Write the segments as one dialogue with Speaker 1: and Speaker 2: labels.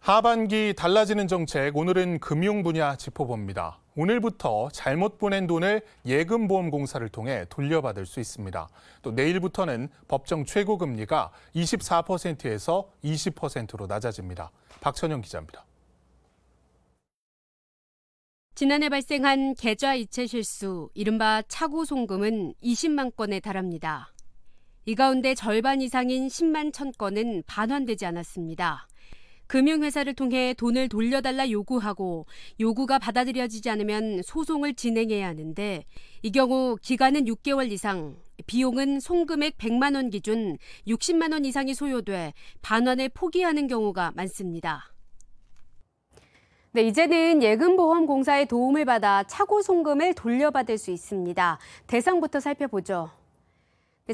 Speaker 1: 하반기 달라지는 정책, 오늘은 금융 분야 짚어봅니다. 오늘부터 잘못 보낸 돈을 예금보험공사를 통해 돌려받을 수 있습니다. 또 내일부터는 법정 최고금리가 24%에서 20%로 낮아집니다. 박천영 기자입니다.
Speaker 2: 지난해 발생한 계좌이체 실수, 이른바 차고 송금은 20만 건에 달합니다. 이 가운데 절반 이상인 10만 1,000건은 반환되지 않았습니다. 금융회사를 통해 돈을 돌려달라 요구하고 요구가 받아들여지지 않으면 소송을 진행해야 하는데 이 경우 기간은 6개월 이상, 비용은 송금액 100만 원 기준 60만 원 이상이 소요돼 반환을 포기하는 경우가 많습니다. 네, 이제는 예금보험공사의 도움을 받아 차고 송금을 돌려받을 수 있습니다. 대상부터 살펴보죠.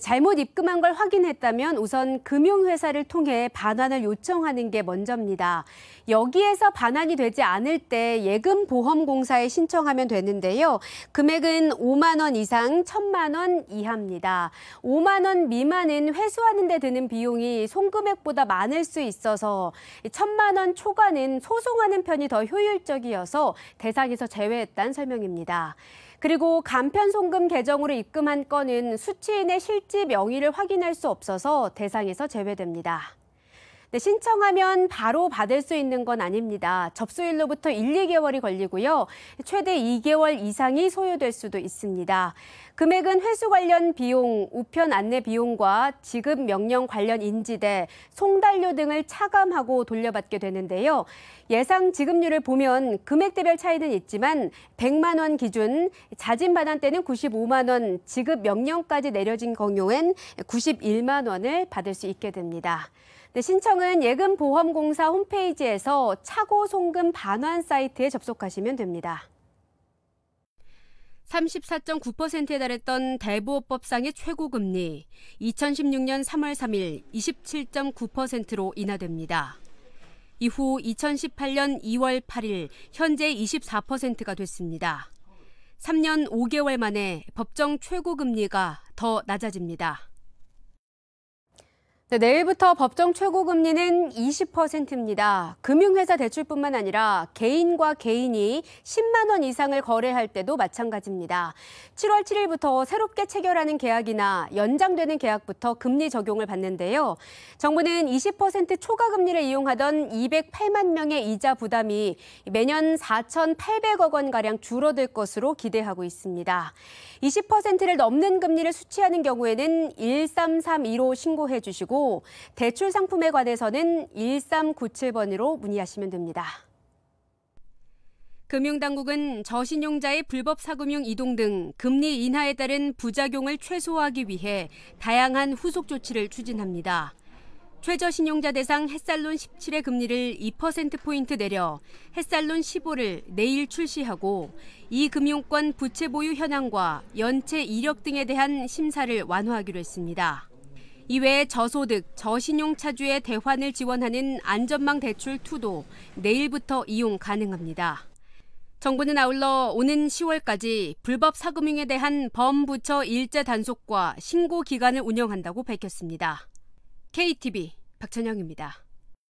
Speaker 2: 잘못 입금한 걸 확인했다면 우선 금융회사를 통해 반환을 요청하는 게 먼저입니다. 여기에서 반환이 되지 않을 때 예금보험공사에 신청하면 되는데요. 금액은 5만 원 이상 1,000만 원 이하입니다. 5만 원 미만은 회수하는 데 드는 비용이 송금액보다 많을 수 있어서 1,000만 원 초과는 소송하는 편이 더 효율적이어서 대상에서 제외했다는 설명입니다. 그리고 간편송금 계정으로 입금한 건은 수취인의 실지 명의를 확인할 수 없어서 대상에서 제외됩니다. 신청하면 바로 받을 수 있는 건 아닙니다. 접수일로부터 1, 2개월이 걸리고요. 최대 2개월 이상이 소요될 수도 있습니다. 금액은 회수 관련 비용, 우편 안내 비용과 지급 명령 관련 인지대, 송달료 등을 차감하고 돌려받게 되는데요. 예상 지급률을 보면 금액대별 차이는 있지만 100만 원 기준, 자진 반환 때는 95만 원, 지급 명령까지 내려진 경우엔 91만 원을 받을 수 있게 됩니다. 신청은 예금보험공사 홈페이지에서 차고 송금 반환 사이트에 접속하시면 됩니다. 34.9%에 달했던 대부업법상의 최고금리, 2016년 3월 3일 27.9%로 인하됩니다. 이후 2018년 2월 8일 현재 24%가 됐습니다. 3년 5개월 만에 법정 최고금리가 더 낮아집니다. 내일부터 법정 최고금리는 20%입니다. 금융회사 대출뿐만 아니라 개인과 개인이 10만 원 이상을 거래할 때도 마찬가지입니다. 7월 7일부터 새롭게 체결하는 계약이나 연장되는 계약부터 금리 적용을 받는데요. 정부는 20% 초과금리를 이용하던 208만 명의 이자 부담이 매년 4,800억 원가량 줄어들 것으로 기대하고 있습니다. 20%를 넘는 금리를 수취하는 경우에는 13315 신고해 주시고 대출 상품에 관해서는 1397번으로 문의하시면 됩니다. 금융당국은 저신용자의 불법 사금융 이동 등 금리 인하에 따른 부작용을 최소화하기 위해 다양한 후속 조치를 추진합니다. 최저신용자 대상 햇살론 17의 금리를 2%포인트 내려 햇살론 15를 내일 출시하고 이 금융권 부채 보유 현황과 연체 이력 등에 대한 심사를 완화하기로 했습니다. 이외에 저소득, 저신용 차주의 대환을 지원하는 안전망 대출 2도 내일부터 이용 가능합니다. 정부는 아울러 오는 10월까지 불법 사금융에 대한 범부처 일제 단속과 신고 기간을 운영한다고 밝혔습니다. KTV 박천영입니다.